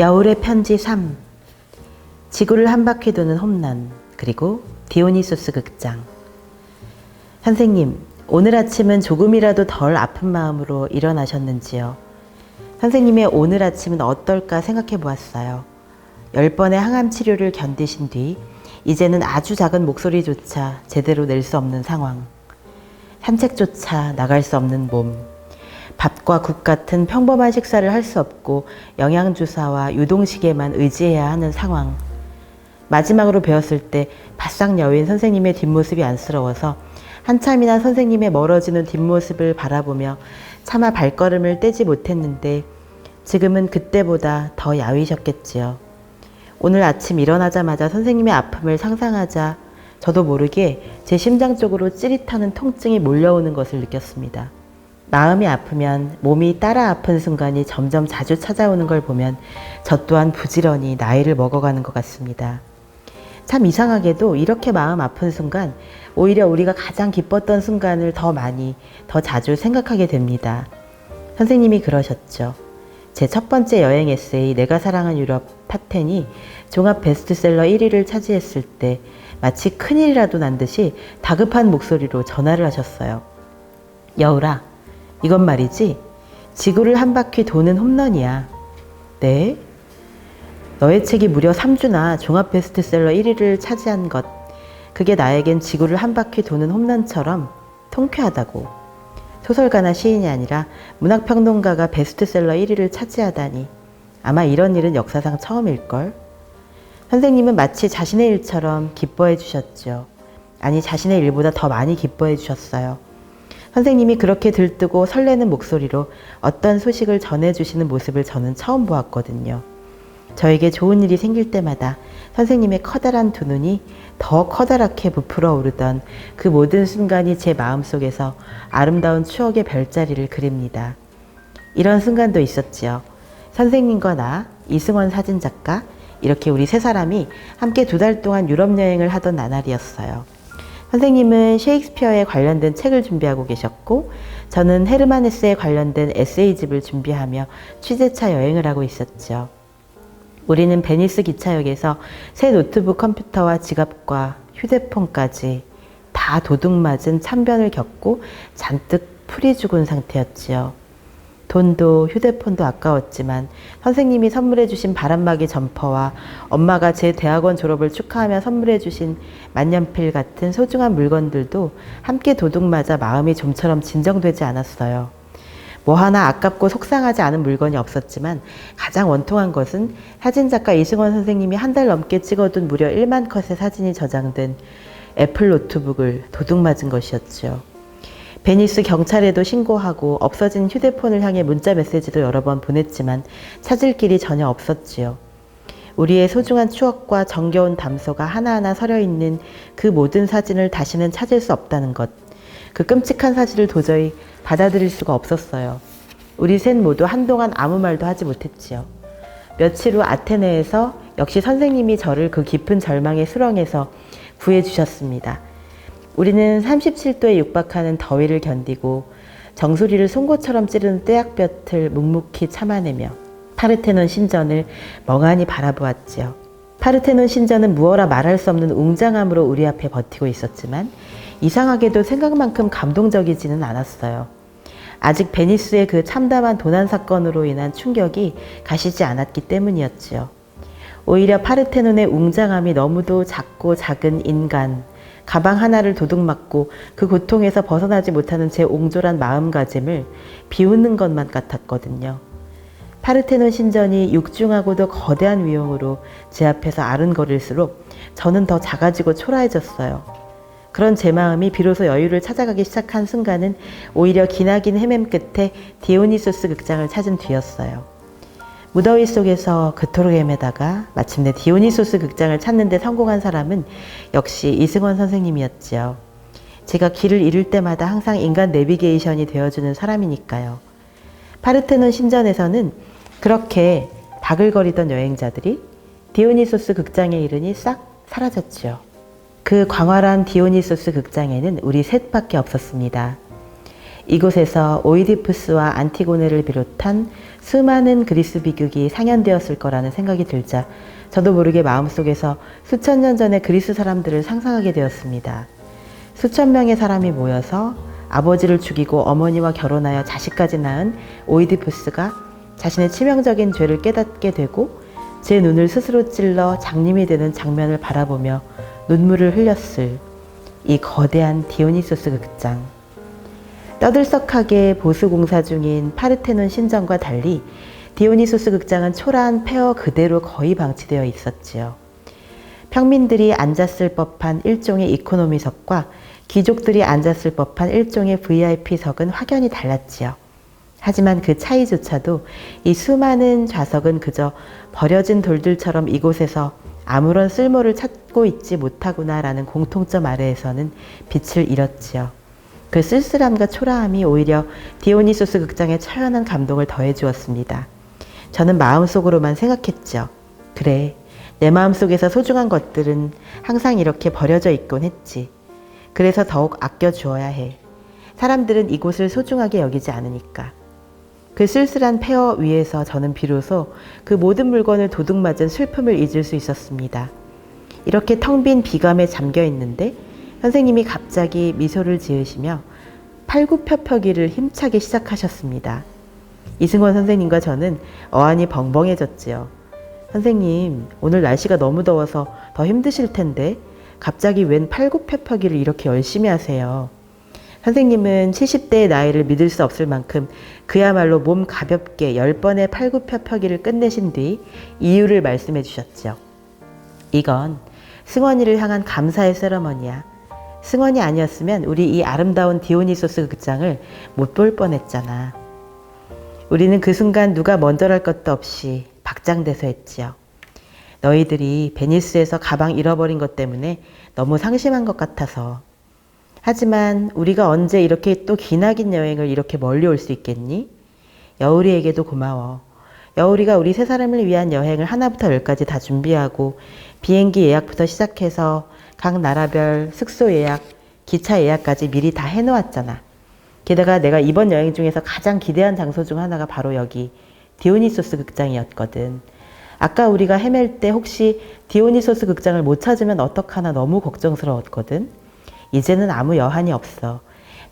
여울의 편지 3. 지구를 한 바퀴 도는 홈런, 그리고 디오니소스 극장. 선생님, 오늘 아침은 조금이라도 덜 아픈 마음으로 일어나셨는지요? 선생님의 오늘 아침은 어떨까 생각해 보았어요. 10번의 항암 치료를 견디신 뒤 이제는 아주 작은 목소리조차 제대로 낼 수 없는 상황. 산책조차 나갈 수 없는 몸. 밥과 국 같은 평범한 식사를 할 수 없고 영양주사와 유동식에만 의지해야 하는 상황. 마지막으로 배웠을 때 바싹 여인 선생님의 뒷모습이 안쓰러워서 한참이나 선생님의 멀어지는 뒷모습을 바라보며 차마 발걸음을 떼지 못했는데 지금은 그때보다 더 야위셨겠지요. 오늘 아침 일어나자마자 선생님의 아픔을 상상하자 저도 모르게 제 심장 쪽으로 찌릿하는 통증이 몰려오는 것을 느꼈습니다. 마음이 아프면 몸이 따라 아픈 순간이 점점 자주 찾아오는 걸 보면 저 또한 부지런히 나이를 먹어가는 것 같습니다. 참 이상하게도 이렇게 마음 아픈 순간 오히려 우리가 가장 기뻤던 순간을 더 많이, 더 자주 생각하게 됩니다. 선생님이 그러셨죠. 제 첫 번째 여행 에세이 내가 사랑한 유럽 탑10이 종합 베스트셀러 1위를 차지했을 때 마치 큰일이라도 난 듯이 다급한 목소리로 전화를 하셨어요. 여울아, 이건 말이지 지구를 한 바퀴 도는 홈런이야. 네? 너의 책이 무려 3주나 종합 베스트셀러 1위를 차지한 것, 그게 나에겐 지구를 한 바퀴 도는 홈런처럼 통쾌하다고. 소설가나 시인이 아니라 문학평론가가 베스트셀러 1위를 차지하다니. 아마 이런 일은 역사상 처음일걸. 선생님은 마치 자신의 일처럼 기뻐해 주셨죠. 아니, 자신의 일보다 더 많이 기뻐해 주셨어요. 선생님이 그렇게 들뜨고 설레는 목소리로 어떤 소식을 전해주시는 모습을 저는 처음 보았거든요. 저에게 좋은 일이 생길 때마다 선생님의 커다란 두 눈이 더 커다랗게 부풀어 오르던 그 모든 순간이 제 마음속에서 아름다운 추억의 별자리를 그립니다. 이런 순간도 있었지요. 선생님과 나, 이승원 사진작가, 이렇게 우리 세 사람이 함께 2달 동안 유럽 여행을 하던 나날이었어요. 선생님은 셰익스피어에 관련된 책을 준비하고 계셨고 저는 헤르만 헤세에 관련된 에세이집을 준비하며 취재차 여행을 하고 있었죠. 우리는 베니스 기차역에서 새 노트북 컴퓨터와 지갑과 휴대폰까지 다 도둑맞은 참변을 겪고 잔뜩 풀이 죽은 상태였지요. 돈도 휴대폰도 아까웠지만 선생님이 선물해 주신 바람막이 점퍼와 엄마가 제 대학원 졸업을 축하하며 선물해 주신 만년필 같은 소중한 물건들도 함께 도둑맞아 마음이 좀처럼 진정되지 않았어요. 뭐 하나 아깝고 속상하지 않은 물건이 없었지만 가장 원통한 것은 사진작가 이승원 선생님이 한 달 넘게 찍어둔 무려 1만 컷의 사진이 저장된 애플 노트북을 도둑맞은 것이었죠. 베니스 경찰에도 신고하고 없어진 휴대폰을 향해 문자 메시지도 여러 번 보냈지만 찾을 길이 전혀 없었지요. 우리의 소중한 추억과 정겨운 담소가 하나하나 서려있는 그 모든 사진을 다시는 찾을 수 없다는 것. 그 끔찍한 사실을 도저히 받아들일 수가 없었어요. 우리 셋 모두 한동안 아무 말도 하지 못했지요. 며칠 후 아테네에서 역시 선생님이 저를 그 깊은 절망의 수렁에서 구해주셨습니다. 우리는 37도에 육박하는 더위를 견디고 정수리를 송곳처럼 찌르는 떼약볕을 묵묵히 참아내며 파르테논 신전을 멍하니 바라보았지요. 파르테논 신전은 무어라 말할 수 없는 웅장함으로 우리 앞에 버티고 있었지만 이상하게도 생각만큼 감동적이지는 않았어요. 아직 베니스의 그 참담한 도난 사건으로 인한 충격이 가시지 않았기 때문이었지요. 오히려 파르테논의 웅장함이 너무도 작고 작은 인간, 가방 하나를 도둑맞고 그 고통에서 벗어나지 못하는 제 옹졸한 마음가짐을 비웃는 것만 같았거든요. 파르테논 신전이 육중하고도 거대한 위용으로 제 앞에서 아른거릴수록 저는 더 작아지고 초라해졌어요. 그런 제 마음이 비로소 여유를 찾아가기 시작한 순간은 오히려 기나긴 헤맴 끝에 디오니소스 극장을 찾은 뒤였어요. 무더위 속에서 그토록 헤매다가 마침내 디오니소스 극장을 찾는 데 성공한 사람은 역시 이승원 선생님이었지요. 제가 길을 잃을 때마다 항상 인간 내비게이션이 되어주는 사람이니까요. 파르테논 신전에서는 그렇게 바글거리던 여행자들이 디오니소스 극장에 이르니 싹 사라졌지요. 그 광활한 디오니소스 극장에는 우리 셋밖에 없었습니다. 이곳에서 오이디푸스와 안티고네를 비롯한 수많은 그리스 비극이 상연되었을 거라는 생각이 들자 저도 모르게 마음속에서 수천 년 전의 그리스 사람들을 상상하게 되었습니다. 수천 명의 사람이 모여서 아버지를 죽이고 어머니와 결혼하여 자식까지 낳은 오이디푸스가 자신의 치명적인 죄를 깨닫게 되고 제 눈을 스스로 찔러 장님이 되는 장면을 바라보며 눈물을 흘렸을 이 거대한 디오니소스 극장. 떠들썩하게 보수공사 중인 파르테논 신전과 달리 디오니소스 극장은 초라한 폐허 그대로 거의 방치되어 있었지요. 평민들이 앉았을 법한 일종의 이코노미석과 귀족들이 앉았을 법한 일종의 VIP석은 확연히 달랐지요. 하지만 그 차이조차도 이 수많은 좌석은 그저 버려진 돌들처럼 이곳에서 아무런 쓸모를 찾고 있지 못하구나라는 공통점 아래에서는 빛을 잃었지요. 그 쓸쓸함과 초라함이 오히려 디오니소스 극장에 처연한 감동을 더해주었습니다. 저는 마음속으로만 생각했죠. 그래, 내 마음속에서 소중한 것들은 항상 이렇게 버려져 있곤 했지. 그래서 더욱 아껴주어야 해. 사람들은 이곳을 소중하게 여기지 않으니까. 그 쓸쓸한 폐허 위에서 저는 비로소 그 모든 물건을 도둑맞은 슬픔을 잊을 수 있었습니다. 이렇게 텅 빈 비감에 잠겨 있는데 선생님이 갑자기 미소를 지으시며 팔굽혀펴기를 힘차게 시작하셨습니다. 이승원 선생님과 저는 어안이 벙벙해졌지요. 선생님, 오늘 날씨가 너무 더워서 더 힘드실 텐데 갑자기 웬 팔굽혀펴기를 이렇게 열심히 하세요. 선생님은 70대의 나이를 믿을 수 없을 만큼 그야말로 몸 가볍게 10번의 팔굽혀펴기를 끝내신 뒤 이유를 말씀해 주셨죠. 이건 승원이를 향한 감사의 세러머니야. 승원이 아니었으면 우리 이 아름다운 디오니소스 극장을 못 볼 뻔했잖아. 우리는 그 순간 누가 먼저랄 것도 없이 박장대소했지요. 너희들이 베니스에서 가방 잃어버린 것 때문에 너무 상심한 것 같아서. 하지만 우리가 언제 이렇게 또 기나긴 여행을 이렇게 멀리 올 수 있겠니? 여울이에게도 고마워. 여울이가 우리 세 사람을 위한 여행을 하나부터 열까지 다 준비하고 비행기 예약부터 시작해서 각 나라별 숙소 예약, 기차 예약까지 미리 다 해놓았잖아. 게다가 내가 이번 여행 중에서 가장 기대한 장소 중 하나가 바로 여기 디오니소스 극장이었거든. 아까 우리가 헤맬 때 혹시 디오니소스 극장을 못 찾으면 어떡하나 너무 걱정스러웠거든. 이제는 아무 여한이 없어.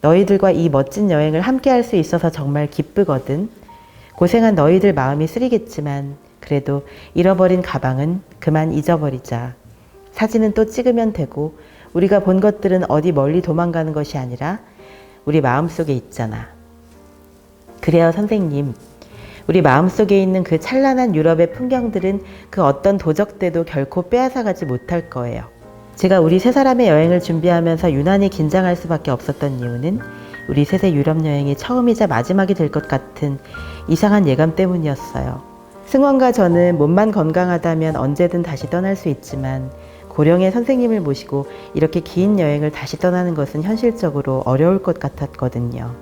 너희들과 이 멋진 여행을 함께 할 수 있어서 정말 기쁘거든. 고생한 너희들 마음이 쓰리겠지만 그래도 잃어버린 가방은 그만 잊어버리자. 사진은 또 찍으면 되고 우리가 본 것들은 어디 멀리 도망가는 것이 아니라 우리 마음속에 있잖아. 그래요, 선생님. 우리 마음속에 있는 그 찬란한 유럽의 풍경들은 그 어떤 도적대도 결코 빼앗아가지 못할 거예요. 제가 우리 세 사람의 여행을 준비하면서 유난히 긴장할 수밖에 없었던 이유는 우리 셋의 유럽 여행이 처음이자 마지막이 될 것 같은 이상한 예감 때문이었어요. 승원과 저는 몸만 건강하다면 언제든 다시 떠날 수 있지만 고령의 선생님을 모시고 이렇게 긴 여행을 다시 떠나는 것은 현실적으로 어려울 것 같았거든요.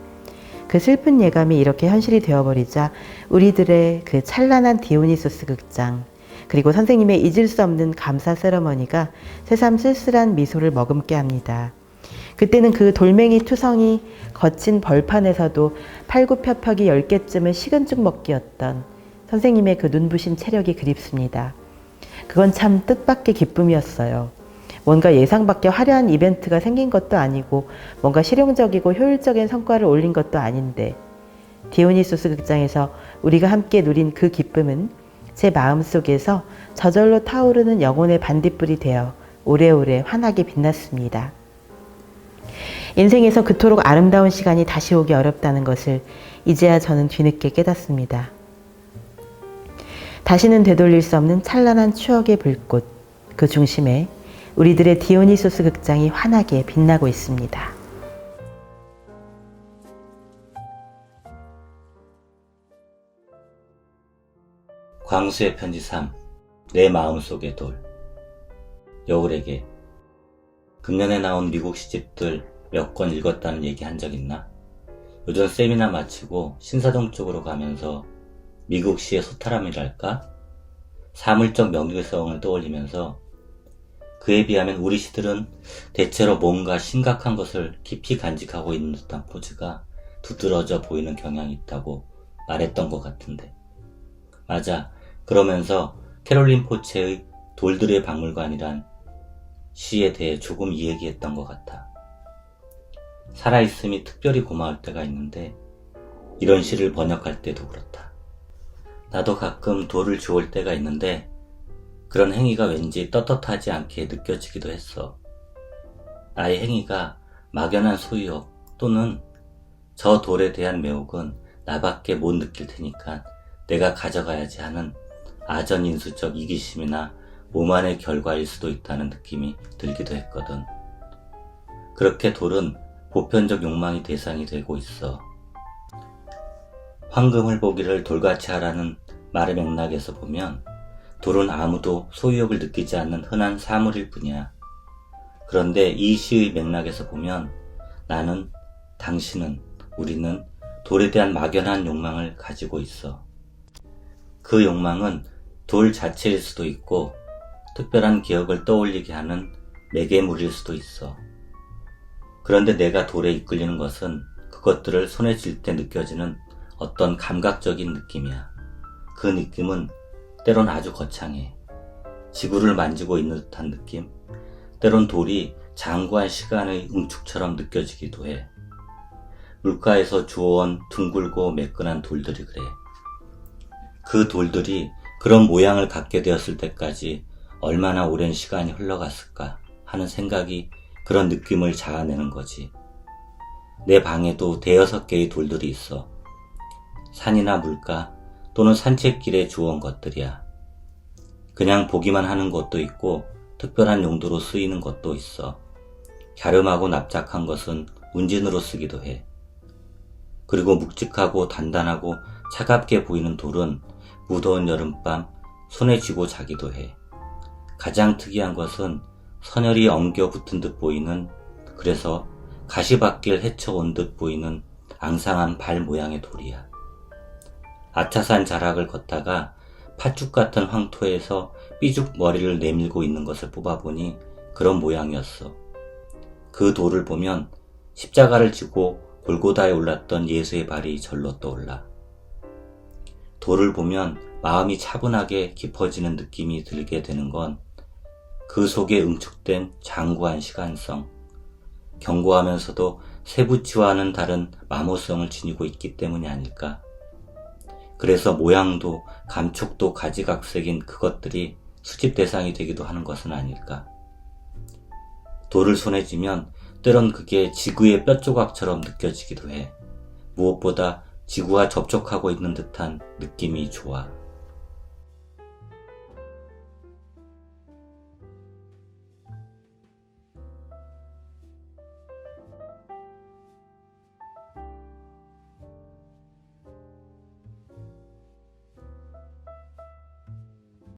그 슬픈 예감이 이렇게 현실이 되어버리자 우리들의 그 찬란한 디오니소스 극장, 그리고 선생님의 잊을 수 없는 감사 세러머니가 새삼 쓸쓸한 미소를 머금게 합니다. 그때는 그 돌멩이 투성이 거친 벌판에서도 팔굽혀펴기 10개쯤은 식은 죽 먹기였던 선생님의 그 눈부신 체력이 그립습니다. 그건 참 뜻밖의 기쁨이었어요. 뭔가 예상 밖의 화려한 이벤트가 생긴 것도 아니고 뭔가 실용적이고 효율적인 성과를 올린 것도 아닌데 디오니소스 극장에서 우리가 함께 누린 그 기쁨은 제 마음속에서 저절로 타오르는 영혼의 반딧불이 되어 오래오래 환하게 빛났습니다. 인생에서 그토록 아름다운 시간이 다시 오기 어렵다는 것을 이제야 저는 뒤늦게 깨닫습니다. 다시는 되돌릴 수 없는 찬란한 추억의 불꽃, 그 중심에 우리들의 디오니소스 극장이 환하게 빛나고 있습니다. 광수의 편지 3. 내 마음속의 돌. 여울에게 금년에 나온 미국 시집들 몇 권 읽었다는 얘기 한 적 있나? 요즘 세미나 마치고 신사동 쪽으로 가면서 미국 시의 소탈함이랄까? 사물적 명료성을 떠올리면서 그에 비하면 우리 시들은 대체로 뭔가 심각한 것을 깊이 간직하고 있는 듯한 포즈가 두드러져 보이는 경향이 있다고 말했던 것 같은데. 맞아. 그러면서 캐롤린 포체의 돌들의 박물관이란 시에 대해 조금 이야기했던 것 같아. 살아있음이 특별히 고마울 때가 있는데 이런 시를 번역할 때도 그렇다. 나도 가끔 돌을 주울 때가 있는데 그런 행위가 왠지 떳떳하지 않게 느껴지기도 했어. 나의 행위가 막연한 소유욕 또는 저 돌에 대한 매혹은 나밖에 못 느낄 테니까 내가 가져가야지 하는 아전인수적 이기심이나 오만의 결과일 수도 있다는 느낌이 들기도 했거든. 그렇게 돌은 보편적 욕망의 대상이 되고 있어. 황금을 보기를 돌같이 하라는 말의 맥락에서 보면 돌은 아무도 소유욕을 느끼지 않는 흔한 사물일 뿐이야. 그런데 이 시의 맥락에서 보면 나는, 당신은, 우리는 돌에 대한 막연한 욕망을 가지고 있어. 그 욕망은 돌 자체일 수도 있고 특별한 기억을 떠올리게 하는 매개물일 수도 있어. 그런데 내가 돌에 이끌리는 것은 그것들을 손에 쥘 때 느껴지는 어떤 감각적인 느낌이야. 그 느낌은 때론 아주 거창해. 지구를 만지고 있는 듯한 느낌, 때론 돌이 장구한 시간의 응축처럼 느껴지기도 해. 물가에서 주워온 둥글고 매끈한 돌들이 그래. 그 돌들이 그런 모양을 갖게 되었을 때까지 얼마나 오랜 시간이 흘러갔을까 하는 생각이 그런 느낌을 자아내는 거지. 내 방에도 대여섯 개의 돌들이 있어. 산이나 물가 또는 산책길에 주워온 것들이야. 그냥 보기만 하는 것도 있고 특별한 용도로 쓰이는 것도 있어. 갸름하고 납작한 것은 운진으로 쓰기도 해. 그리고 묵직하고 단단하고 차갑게 보이는 돌은 무더운 여름밤 손에 쥐고 자기도 해. 가장 특이한 것은 선혈이 엉겨 붙은 듯 보이는, 그래서 가시밭길 헤쳐온 듯 보이는 앙상한 발 모양의 돌이야. 아차산 자락을 걷다가 팥죽 같은 황토에서 삐죽 머리를 내밀고 있는 것을 뽑아보니 그런 모양이었어. 그 돌을 보면 십자가를 지고 골고다에 올랐던 예수의 발이 절로 떠올라. 돌을 보면 마음이 차분하게 깊어지는 느낌이 들게 되는 건 그 속에 응축된 장구한 시간성, 견고하면서도 세부치와는 다른 마모성을 지니고 있기 때문이 아닐까. 그래서 모양도 감촉도 가지각색인 그것들이 수집 대상이 되기도 하는 것은 아닐까. 돌을 손에 쥐면 때론 그게 지구의 뼈조각처럼 느껴지기도 해. 무엇보다 지구와 접촉하고 있는 듯한 느낌이 좋아.